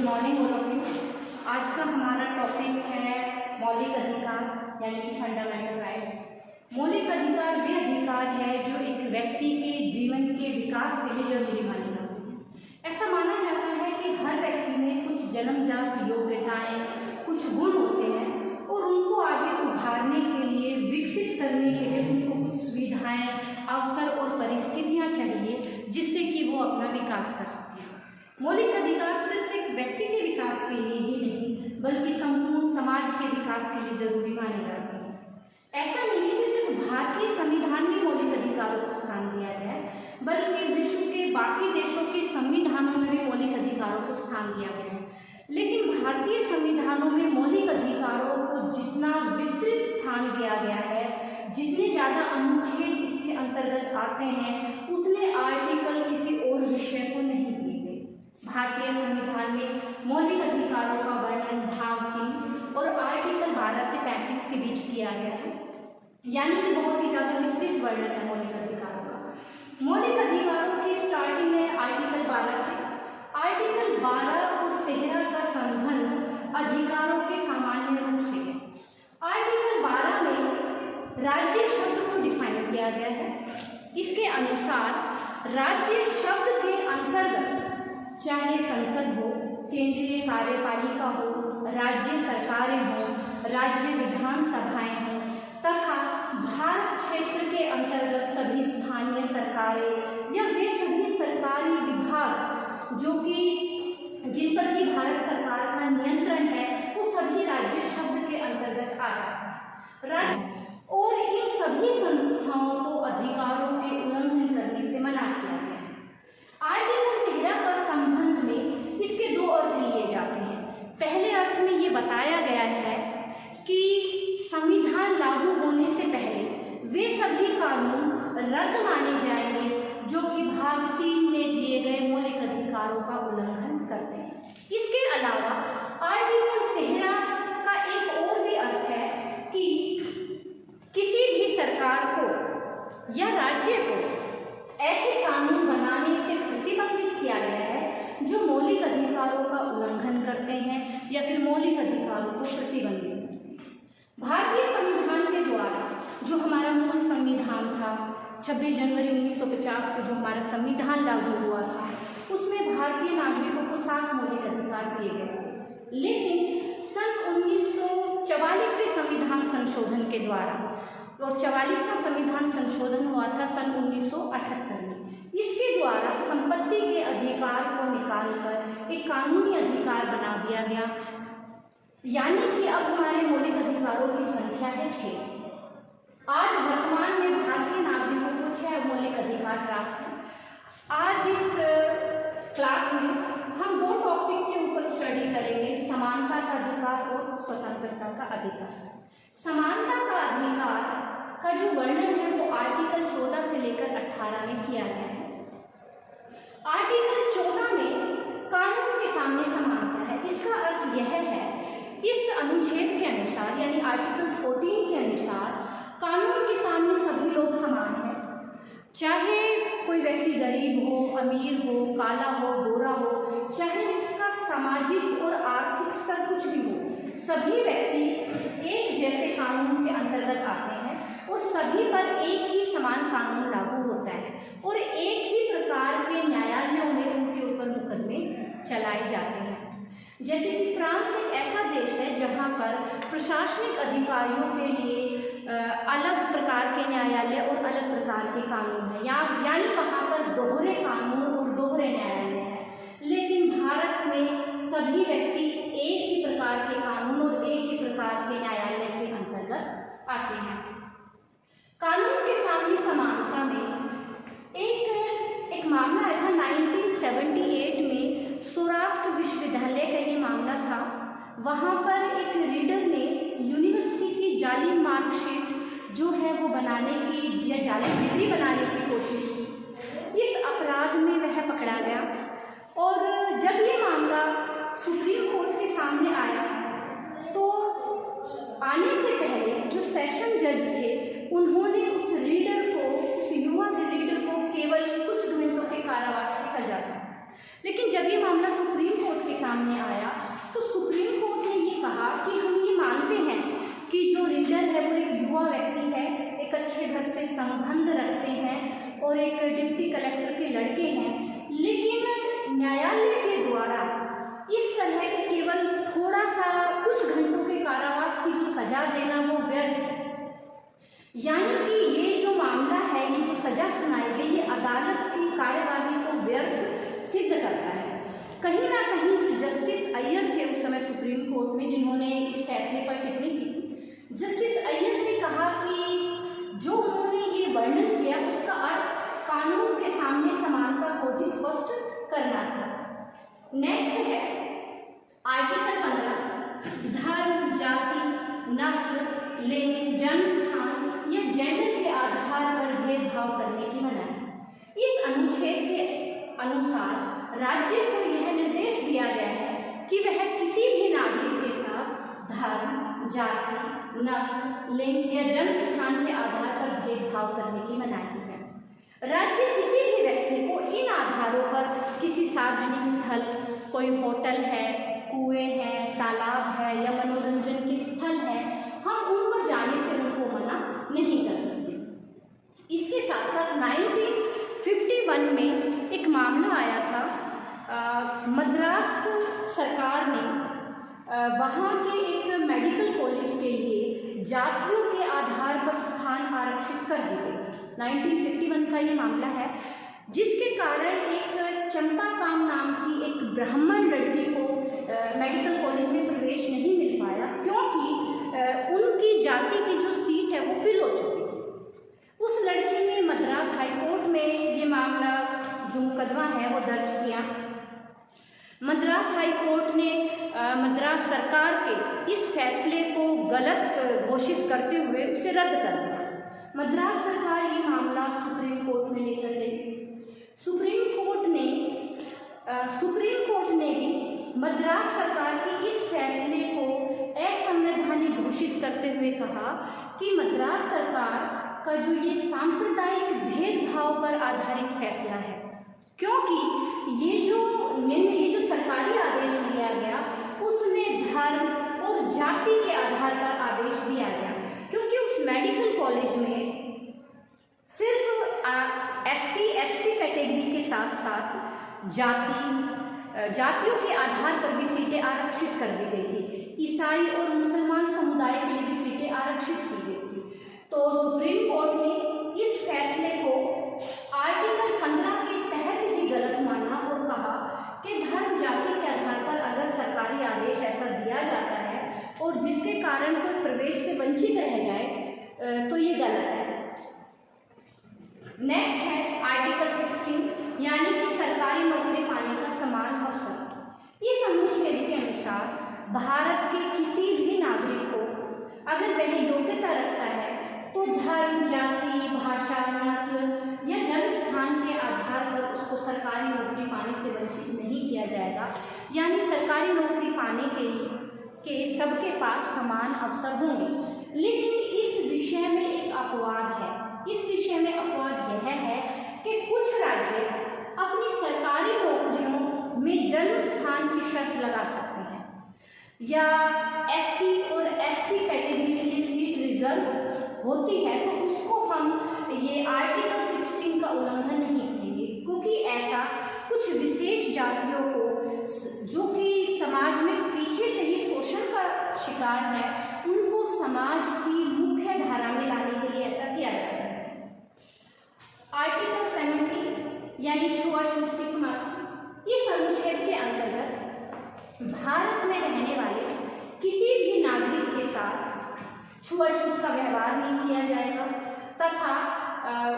Morning all of you. आज का हमारा टॉपिक है मौलिक अधिकार यानी कि फंडामेंटल राइट्स। मौलिक अधिकार वे अधिकार है जो एक व्यक्ति के जीवन के विकास के लिए जरूरी माने जाते हैं। ऐसा माना जाता है कि हर व्यक्ति में कुछ जन्मजात योग्यताएं, कुछ गुण होते हैं और उनको आगे उभारने के लिए, विकसित करने के लिए उनको कुछ सुविधाएं, अवसर और परिस्थितियां चाहिए जिससे कि वो अपना विकास कर सकें। मौलिक अधिकार सिर्फ एक व्यक्ति के विकास के लिए ही नहीं बल्कि संपूर्ण समाज के विकास के लिए जरूरी माने जाते हैं। ऐसा नहीं है कि सिर्फ भारतीय संविधान में मौलिक अधिकारों को स्थान दिया गया है, बल्कि विश्व के बाकी देशों के संविधानों में भी मौलिक अधिकारों को स्थान दिया गया है। लेकिन भारतीय संविधानों में मौलिक अधिकारों को जितना विस्तृत स्थान दिया गया है, जितने ज़्यादा अनुच्छेद इसके अंतर्गत आते हैं, उतने आर्टिकल किसी और विषय को नहीं दिए गए। भारतीय संविधान में मौलिक अधिकारों का वर्णन भाग 3 और आर्टिकल 12 से 35 के बीच किया गया है, यानी कि बहुत ही ज़्यादा विस्तृत वर्णन है मौलिक अधिकारों का। मौलिक अधिकारों की स्टार्टिंग है आर्टिकल 12 से। आर्टिकल 12 और 13 का संबंध अधिकारों के सामान्य रूप से है। आर्टिकल 12 में राज्य शब्द को डिफाइन किया गया है। इसके अनुसार राज्य शब्द के अंतर्गत चाहे संसद हो, केंद्रीय कार्यपालिका हो, राज्य सरकारें हों, राज्य विधानसभाएं हों तथा भारत क्षेत्र के अंतर्गत सभी स्थानीय सरकारें या वे सभी सरकारी विभाग जो कि जिन पर कि भारत सरकार का नियंत्रण है, वो सभी राज्य शब्द के अंतर्गत आ जाता है। राज्य और इन सभी संस्थाओं को अधिकारों के उल्लंघन करने से मना किया गया है। आर्टिकल 13 का संबंध में इसके दो अर्थ लिए जाते हैं। पहले अर्थ में ये बताया गया है कि संविधान लागू होने से पहले वे सभी कानून रद्द माने जाएंगे जो कि भाग 3 में दिए गए मौलिक अधिकारों का उल्लंघन करते हैं। इसके अलावा आर्टिकल 13 का एक और भी अर्थ है कि किसी भी सरकार को या राज्य को ऐसे कानून बनाने से प्रतिबंधित किया गया है जो मौलिक अधिकारों का उल्लंघन करते हैं या फिर मौलिक अधिकारों को प्रतिबंधित करते हैं। भारतीय संविधान के द्वारा जो हमारा मूल संविधान था, 26 जनवरी 1950 को जो हमारा संविधान लागू हुआ था, उसमें भारतीय नागरिकों को 7 मौलिक अधिकार दिए गए थे। लेकिन सन 1944वें संविधान संशोधन के द्वारा, तो 44वां संविधान संशोधन हुआ था सन 1978 में, इसके द्वारा संपत्ति के अधिकार को निकालकर एक कानूनी अधिकार बना दिया गया, यानी कि अब हमारे मौलिक अधिकारों की संख्या है 6। आज वर्तमान में भारतीय नागरिकों को 6 मौलिक अधिकार प्राप्त हैं। आज इस क्लास में हम 2 टॉपिक के ऊपर स्टडी करेंगे, समानता का अधिकार और स्वतंत्रता का अधिकार। समानता का अधिकार का जो वर्णन है वो आर्टिकल 14 से लेकर 18 में किया गया है। आर्टिकल 14 में कानून के सामने समानता है। इसका अर्थ यह है, इस अनुच्छेद के अनुसार यानी आर्टिकल 14 के अनुसार कानून के सामने सभी लोग समान हैं। चाहे कोई व्यक्ति गरीब हो, अमीर हो, काला हो, गोरा हो, चाहे उसका सामाजिक और आर्थिक स्तर कुछ भी हो, सभी व्यक्ति एक जैसे कानून के अंतर्गत आते हैं और सभी पर एक ही समान कानून लागू होता है और एक ही प्रकार के न्यायालयों में उनके ऊपर मुकदमे चलाए जाते हैं। जैसे कि फ्रांस एक ऐसा देश है जहाँ पर प्रशासनिक अधिकारियों के लिए अलग प्रकार के न्यायालय और अलग प्रकार के कानून हैं, यानी वहाँ पर दोहरे कानून और दोहरे न्यायालय हैं। लेकिन भारत में सभी व्यक्ति एक ही प्रकार के कानून और एक ही प्रकार के न्यायालय के अंतर्गत आते हैं। कानून के सामने समानता में एक मामला आया था 1978 में, सौराष्ट्र विश्वविद्यालय का ये मामला था। वहाँ पर एक रीडर ने यूनिवर्सिटी की जाली मार्कशीट जो है वो बनाने की या जाली डिग्री बनाने की कोशिश की। इस अपराध में वह पकड़ा गया और जब ये मामला सुप्रीम कोर्ट के सामने आया तो आने से पहले जो सेशन जज थे उन्होंने उस रीडर को, उस युवा रीडर को केवल कुछ घंटों के कारावास की सजा दी। लेकिन जब ये मामला सुप्रीम कोर्ट के सामने आया संबंध रखते हैं और एक डिप्टी कलेक्टर के लड़के हैं, लेकिन न्यायालय के द्वारा इस तरह के केवल थोड़ा सा कुछ घंटों के कारावास की जो सजा देना वो व्यर्थ है। यानी कि ये जो मामला है, ये जो सजा सुनाई गई, ये अदालत की कार्यवाही को व्यर्थ सिद्ध करता है। कहीं ना कहीं जो जस्टिस अय्यर थे उस समय सुप्रीम कोर्ट में, जिन्होंने इस फैसले पर टिप्पणी की थी, जस्टिस अय्यर ने कहा कि जो उन्होंने ये वर्णन किया उसका अर्थ कानून के सामने समानता को ही स्पष्ट करना था। नेक्स्ट है आर्टिकल 15, धर्म, जाति, नस्ल, लिंग, जन्म स्थान या जेंडर के आधार पर भेदभाव करने की मनाही। इस अनुच्छेद के अनुसार राज्य को यह निर्देश दिया गया है कि वह किसी भी नागरिक के साथ धर्म, जाति, नस्ल, लिंग या जन्म स्थान के आधार पर भेदभाव करने की मनाही है। राज्य किसी भी व्यक्ति को इन आधारों पर किसी सार्वजनिक स्थल, कोई होटल है, कुएं हैं, तालाब है या मनोरंजन के स्थल है, हम उन पर जाने से उनको मना नहीं कर सकते। इसके साथ साथ 1951 में एक मामला आया था, मद्रास सरकार ने वहाँ के एक मेडिकल कॉलेज के लिए जातियों के आधार पर स्थान आरक्षित कर दी गई थी। 1951 का ये मामला है, जिसके कारण एक चंपा काम नाम की एक ब्राह्मण लड़की को मेडिकल कॉलेज में प्रवेश नहीं मिल पाया, क्योंकि उनकी जाति की जो सीट है वो फिल हो चुकी थी। उस लड़की ने मद्रास हाई कोर्ट में ये मामला, जो मुकदमा है वो दर्ज किया। मद्रास हाई कोर्ट ने मद्रास सरकार के इस फैसले को गलत घोषित करते हुए उसे रद्द कर दिया। मद्रास सरकार ये मामला सुप्रीम कोर्ट में लेकर गई। सुप्रीम कोर्ट ने भी मद्रास सरकार के इस फैसले को असंवैधानिक घोषित करते हुए कहा कि मद्रास सरकार का जो ये सांप्रदायिक भेदभाव पर आधारित फैसला है, क्योंकि ये जो सरकारी आदेश लिया गया उसमें धर्म और जाति के आधार पर आदेश दिया गया, क्योंकि उस मेडिकल कॉलेज में सिर्फ SC ST कैटेगरी के साथ साथ जातियों के आधार पर भी सीटें आरक्षित कर दी गई थी। ईसाई और मुसलमान समुदाय के लिए भी सीटें आरक्षित की गई थी। तो सुप्रीम कोर्ट ने इस फैसले को आर्टिकल 15 के तहत ही गलत माना और कहा कि धर्म, जाति के आधार पर अगर सरकारी आदेश ऐसा दिया जाता है और जिसके कारण कोई प्रवेश से वंचित रह जाए तो ये गलत है। नेक्स्ट है आर्टिकल 16, यानी कि सरकारी नौकरी पाने का समान अवसर। इस अनुच्छेद के अनुसार भारत के किसी भी नागरिक को अगर वह योग्यता रखता है तो धर्म, जाति, भाषा, नस्ल या जन्म स्थान के आधार पर उसको सरकारी नौकरी पाने से वंचित नहीं किया जाएगा। यानी सरकारी नौकरी पाने के सबके पास समान अवसर होंगे। लेकिन इस विषय में एक अपवाद है। इस विषय में अपवाद यह है कि कुछ राज्य अपनी सरकारी नौकरियों में जन्म स्थान की शर्त लगा सकते हैं, या SC और ST कैटेगरी के लिए सीट रिजर्व होती है तो उसको हम ये आर्टिकल 16 का उल्लंघन नहीं कहेंगे, क्योंकि ऐसा कुछ विशेष जातियों को जो कि समाज में पीछे से ही शोषण का शिकार है, उनको समाज की मुख्य धारा में लाने के लिए ऐसा किया जाता है। आर्टिकल 70 यानी छुआछूत की समाप्ति। इस अनुच्छेद के अंतर्गत भारत में रहने वाले किसी भी नागरिक के साथ छुआछूत का व्यवहार नहीं किया जाएगा तथा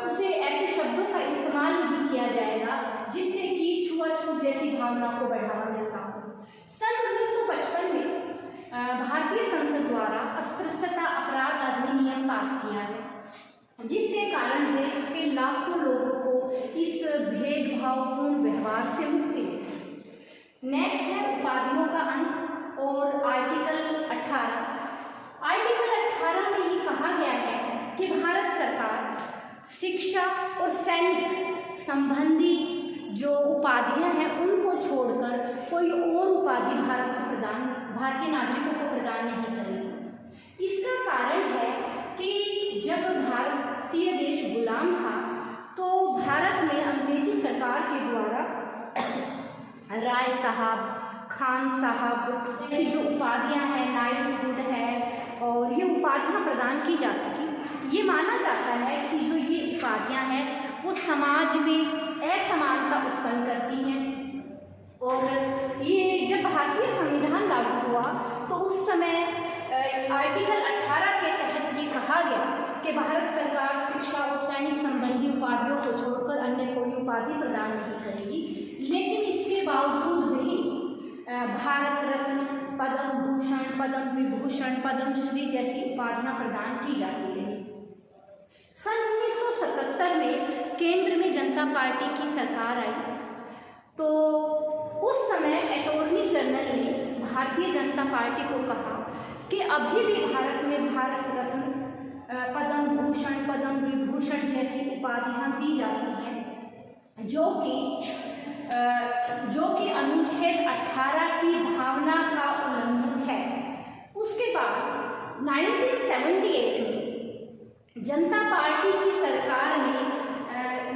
उसे ऐसे शब्दों का इस्तेमाल नहीं किया जाएगा जिससे कि छुआछूत जैसी भावनाओं को बढ़ावा मिलता हो। सन 1955 में भारतीय संसद द्वारा अस्पृश्यता अपराध अधिनियम पास किया गया, जिसके कारण देश के लाखों लोगों को इस भेदभावपूर्ण व्यवहार से मुक्ति मिली। नेक्स्ट है उपाधियों का अंत और आर्टिकल 18। आर्टिकल 18 में ये कहा गया है कि भारत सरकार शिक्षा और सैनिक संबंधी जो उपाधियां हैं उनको छोड़कर कोई और उपाधि भारतीय नागरिकों को प्रदान नहीं करेगी। इसका कारण है कि जब भारत भारतीय देश गुलाम था, तो भारत में अंग्रेजी सरकार के द्वारा राय साहब, खान साहब जैसी जो उपाधियां हैं, नाइटहुड है, और ये उपाधियां प्रदान की जाती थी। ये माना जाता है कि जो ये उपाधियां हैं वो समाज में असमानता उत्पन्न करती हैं। और ये जब भारतीय संविधान लागू हुआ तो उस समय आर्टिकल 18 के तहत ये कहा गया कि भारत सरकार शिक्षा और सैनिक संबंधी उपाधियों को छोड़कर अन्य कोई उपाधि प्रदान नहीं करेगी। लेकिन इसके बावजूद भी भारत रत्न, पद्म भूषण, पद्म विभूषण, पद्मश्री जैसी उपाधियां प्रदान की जाती रही। सन 1977 में केंद्र में जनता पार्टी की सरकार आई, तो उस समय अटॉर्नी जनरल ने भारतीय जनता पार्टी को कहा कि अभी भी भारत में भारत रत्न, पद्म भूषण, पद्म विभूषण जैसी उपाधियां दी जाती हैं, जो कि अनुच्छेद 18 की भावना का उल्लंघन है। उसके बाद 1978 में जनता पार्टी की सरकार में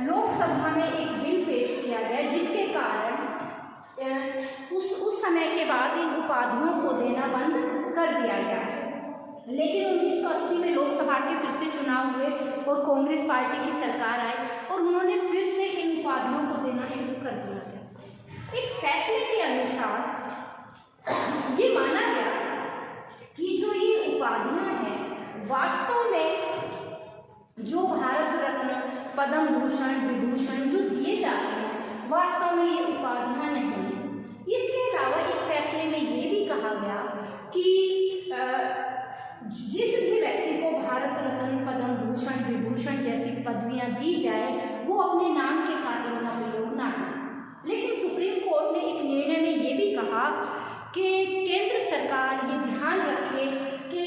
लोकसभा में एक बिल पेश किया गया, जिसके कारण उस समय के बाद इन उपाधियों को देना बंद कर दिया गया। लेकिन 1980 में लोकसभा के फिर से चुनाव हुए और कांग्रेस पार्टी की सरकार आई और उन्होंने फिर से इन उपाधियों को देना शुरू कर दिया गया। एक फैसले के अनुसार ये माना गया कि जो ये उपाधियां हैं वास्तव में जो भारत रत्न, पद्म भूषण, विभूषण जो दिए जाते हैं वास्तव में ये उपाधियां नहीं हैं। इसके अलावा एक फैसले में ये भी कहा गया कि जिस भी व्यक्ति को भारत रत्न, पद्म भूषण, विभूषण जैसी पदवियां दी जाए वो अपने नाम के साथ इनका प्रयोग ना करें। लेकिन सुप्रीम कोर्ट ने एक निर्णय में ये भी कहा कि केंद्र सरकार ये ध्यान रखे कि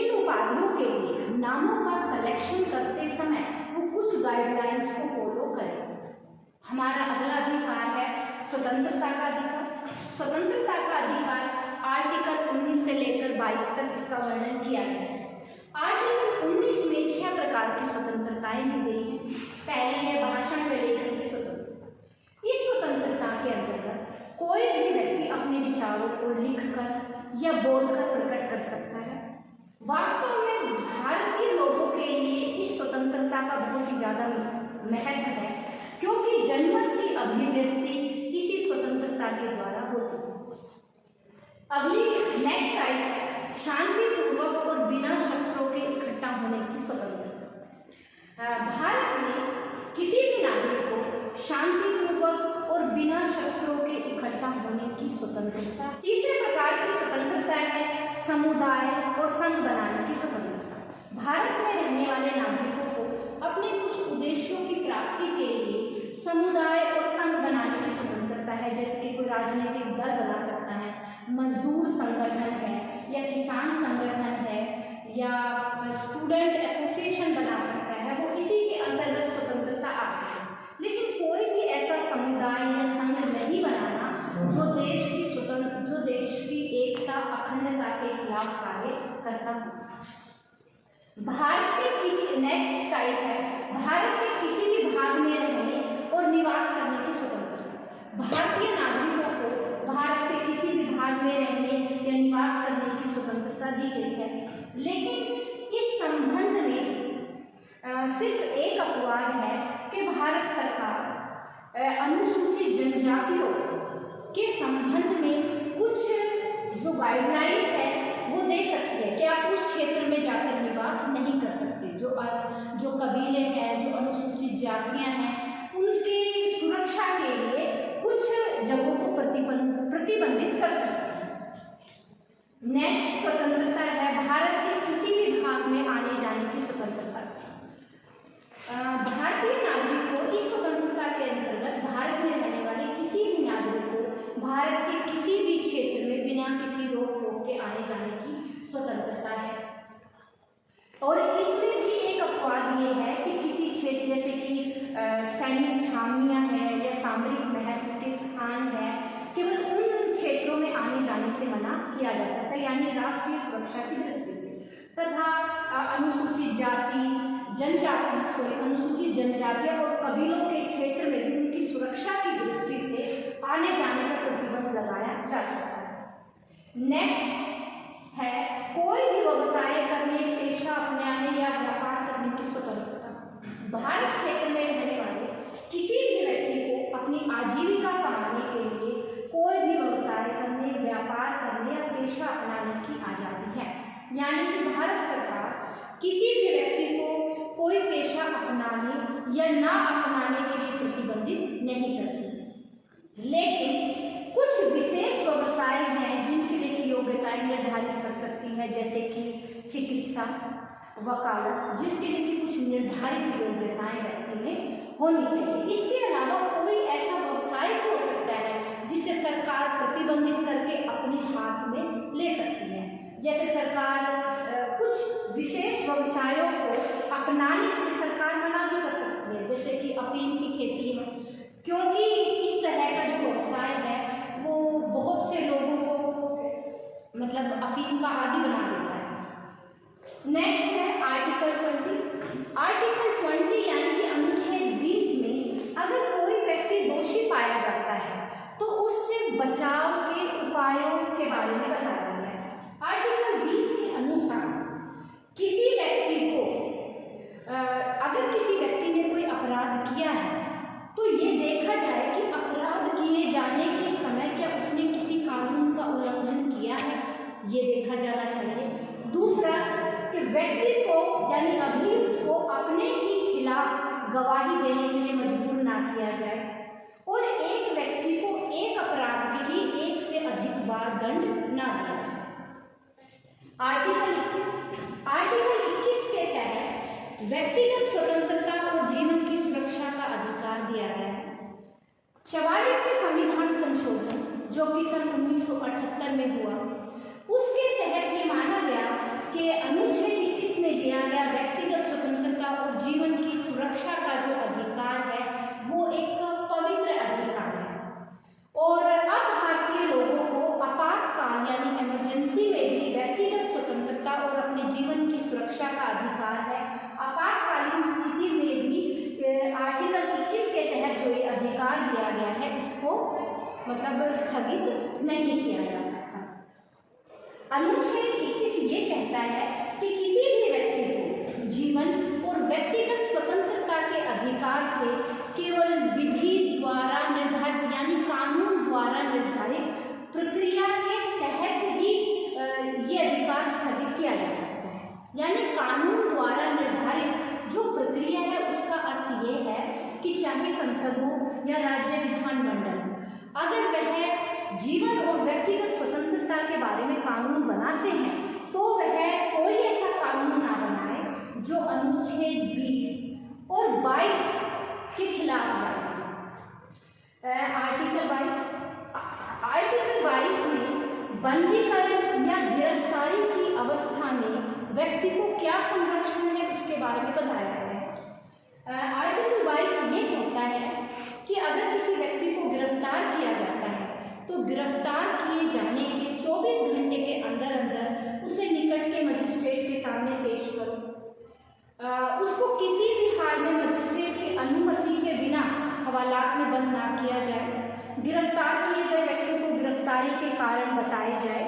इन उपाधियों के लिए नामों का सिलेक्शन करते समय वो कुछ गाइडलाइंस को फॉलो करें। हमारा अगला अधिकार है स्वतंत्रता का अधिकार। स्वतंत्रता का अधिकार आर्टिकल 19 से लेकर 22 तक इसका वर्णन किया गया है। आर्टिकल 19 में 6 प्रकार की स्वतंत्रताएं दी गई हैं। पहली है भाषण व लेखन की स्वतंत्रता। इस स्वतंत्रता के अंतर्गत कोई भी व्यक्ति अपने विचारों को लिखकर या बोलकर प्रकट कर सकता है। वास्तव में भारतीय लोगों के लिए इस स्वतंत्रता का बहुत ही ज्यादा महत्व है, क्योंकि जनमत की अभिव्यक्ति इसी स्वतंत्रता के द्वारा होती है। अगली नेक्स्ट टाइप है शांतिपूर्वक और बिना शस्त्रों के इकट्ठा होने की स्वतंत्रता। भारत में किसी भी नागरिक को शांतिपूर्वक और बिना शस्त्रों के इकट्ठा होने की स्वतंत्रता। तीसरे प्रकार की स्वतंत्रता है समुदाय और संघ बनाने की स्वतंत्रता। भारत में रहने वाले नागरिकों को अपने कुछ उद्देश्यों की प्राप्ति के लिए समुदाय और संघ बनाने की स्वतंत्रता है, जैसे कि कोई राजनीतिक दल बना सकता है, मजदूर संगठन है या किसान संगठन है या स्टूडेंट एसोसिएशन बना सकता है, वो इसी के अंतर्गत स्वतंत्रता आती है। लेकिन कोई भी ऐसा समुदाय या संघ नहीं बनाना जो देश की एकता, अखंडता के खिलाफ कार्य करता हो। भारत के किसी नेक्स्ट टाइप है भारत के किसी भी भाग में रहने और निवास करने की स्वतंत्रता। भारतीय नागरिकों को भारत के किसी भी भाग में रहने या निवास करने की स्वतंत्रता दी गई है। लेकिन इस संबंध में सिर्फ एक अपवाद है कि भारत सरकार अनुसूचित जनजातियों के संबंध में कुछ जो गाइडलाइंस है वो दे सकती है कि आप उस क्षेत्र में जाकर निवास नहीं कर सकते। जो कबीले हैं, जो अनुसूचित जातियां हैं, उनकी सुरक्षा के लिए कुछ जगहों को प्रतिबंधित कर सकते हैं। नेक्स्ट स्वतंत्रता है भारत के किसी भी भाग में आने जाने की स्वतंत्रता। भारतीय नागरिक को इस स्वतंत्रता के अंतर्गत भारत में रहने वाले किसी भी नागरिक को भारत के किसी भी क्षेत्र में बिना किसी रोक टोक के आने जाने की स्वतंत्रता है। और इसमें भी एक अपवाद ये है कि किसी क्षेत्र जैसे कि सैनिक छावनियां हैं या सामरिक महत्व के स्थान है, केवल उन क्षेत्रों में आने जाने से मना किया जा सकता है, यानी राष्ट्रीय सुरक्षा की दृष्टि से। तथा अनुसूचित जनजाति और कबीलों के क्षेत्र में भी उनकी सुरक्षा की दृष्टि से आने जाने पर प्रतिबंध लगाया जा सकता है। नेक्स्ट है कोई भी व्यवसाय करने, पेशा अपनाने या व्यापार करने की स्वतंत्रता। भारत क्षेत्र में रहने वाले किसी भी व्यक्ति को अपनी आजीविका कमाने के लिए कोई भी व्यवसाय करने, व्यापार करने या पेशा अपनाने की आज़ादी है। यानी कि भारत सरकार किसी भी व्यक्ति को कोई पेशा अपनाने या ना अपनाने के लिए प्रतिबंधित नहीं करती, लेकिन कुछ विशेष व्यवसाय हैं जिनके लिए की योग्यताएं निर्धारित कर सकती है, जैसे कि चिकित्सा, वकालत, जिसके लिए कि कुछ निर्धारित योग्यताएं व्यक्ति में होनी चाहिए। इसके अलावा कोई ऐसा व्यवसाय हो सकता है जिसे सरकार प्रतिबंधित करके अपने हाथ में ले सकती है। जैसे सरकार कुछ विशेष व्यवसायों को अपनाने से सरकार मना भी कर सकती है, जैसे कि अफीम की खेती है, क्योंकि इस तरह का जो व्यवसाय है वो बहुत से लोगों को मतलब अफीम का आदी बना देता है। नेक्स्ट है आर्टिकल 20। आर्टिकल 20 यानी कि अनुच्छेद 20 में अगर कोई व्यक्ति दोषी पाया जाता है तो उससे बचाव के उपायों के बारे में बताया गया है। आर्टिकल 20 के अनुसार किसी व्यक्ति को अगर किसी व्यक्ति ने कोई अपराध किया है तो ये देखा जाए कि अपराध किए जाने के समय क्या उसने किसी कानून का उल्लंघन किया है, ये देखा जाना चाहिए। दूसरा कि व्यक्ति को यानी अभियुक्त को अपने ही खिलाफ गवाही देने के लिए मजबूर ना किया जाए और एक व्यक्ति को एक अपराध के लिए एक से अधिक बार दंड ना दिया जाए। आर्टिकल 21 के तहत व्यक्तिगत स्वतंत्रता और जीवन की सुरक्षा का अधिकार दिया गया है। 44वें संविधान संशोधन जो कि सन 1978 में हुआ, उसके तहत ये माना गया कि अनुच्छेद 21 में दिया गया व्यक्तिगत स्वतंत्रता और जीवन की सुरक्षा का जो अधिकार है वो एक पवित्र अधिकार है और अब भारतीय लोगों को आपातकाल यानी इमरजेंसी में भी व्यक्तिगत स्वतंत्रता और अपने जीवन की सुरक्षा का अधिकार है। आपातकालीन स्थिति में भी आर्टिकल 21 के तहत जो ये अधिकार दिया गया है इसको मतलब स्थगित नहीं किया जा सकता। अनुच्छेद 21 ये कहता है कि किसी भी व्यक्ति को जीवन और व्यक्तिगत स्वतंत्रता के अधिकार से केवल विधि द्वारा निर्धारित यानी कानून द्वारा निर्धारित प्रक्रिया के तहत ही ये अधिकार स्थगित किया जा सकता है। यानी कानून द्वारा निर्धारित जो प्रक्रिया है उसका अर्थ ये है कि चाहे संसद हो या राज्य विधानमंडल हो, अगर वह जीवन और व्यक्तिगत स्वतंत्रता के बारे में कानून बनाते हैं तो वह कोई ऐसा कानून ना बनाए जो अनुच्छेद 20 और 22 के खिलाफ जाता है। आर्टिकल 22 में बंदीकरण या गिरफ्तारी की अवस्था में व्यक्ति को क्या संरक्षण है उसके बारे में बताया गया है। आर्टिकल 22 ये कहता है कि अगर किसी व्यक्ति को गिरफ्तार किया जाता है तो गिरफ्तार किए जाने के 24 घंटे के अंदर अंदर उसे निकट के मजिस्ट्रेट के सामने पेश करो। उसको किसी भी हाल में मजिस्ट्रेट की अनुमति के बिना हवालात में बंद ना किया जाए। गिरफ्तार किए गए व्यक्ति को गिरफ्तारी के कारण बताए जाए।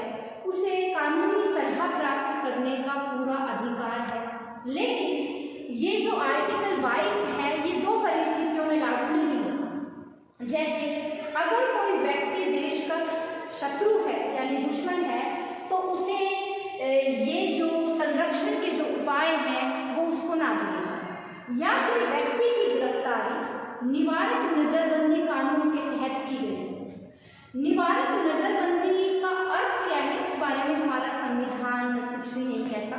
उसे कानूनी सलाह प्राप्त करने का पूरा अधिकार है। लेकिन ये जो आर्टिकल 22 है ये दो परिस्थितियों में लागू नहीं होता। जैसे अगर कोई व्यक्ति देश का शत्रु है यानी दुश्मन है तो उसे ये जो संरक्षण के जो उपाय हैं वो उसको ना दिए जाए, या फिर व्यक्ति की गिरफ्तारी निवारक नजरबंदी कानून के तहत की गई। निवारक नजरबंदी का अर्थ क्या है इस बारे में हमारा संविधान कुछ भी नहीं कहता।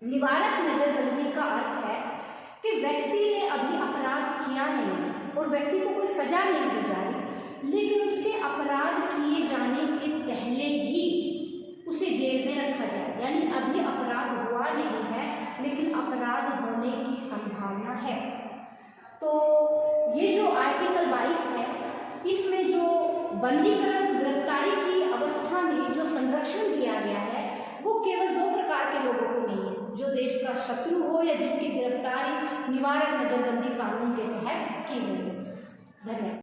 निवारक नजरबंदी का अर्थ है कि व्यक्ति ने अभी अपराध किया नहीं और व्यक्ति को कोई सजा नहीं दी जा रही, लेकिन उसके अपराध किए जाने से पहले ही उसे जेल में रखा जाए। यानी अभी अपराध हुआ नहीं है लेकिन अपराध होने की संभावना है। तो ये जो आर्टिकल 22 है इसमें जो बंदीकरण गिरफ्तारी की अवस्था में जो संरक्षण दिया गया है वो केवल दो प्रकार के लोगों को नहीं है। जिसका शत्रु हो या जिसकी गिरफ्तारी निवारक नजरबंदी कानून के तहत की गई हो। धन्यवाद।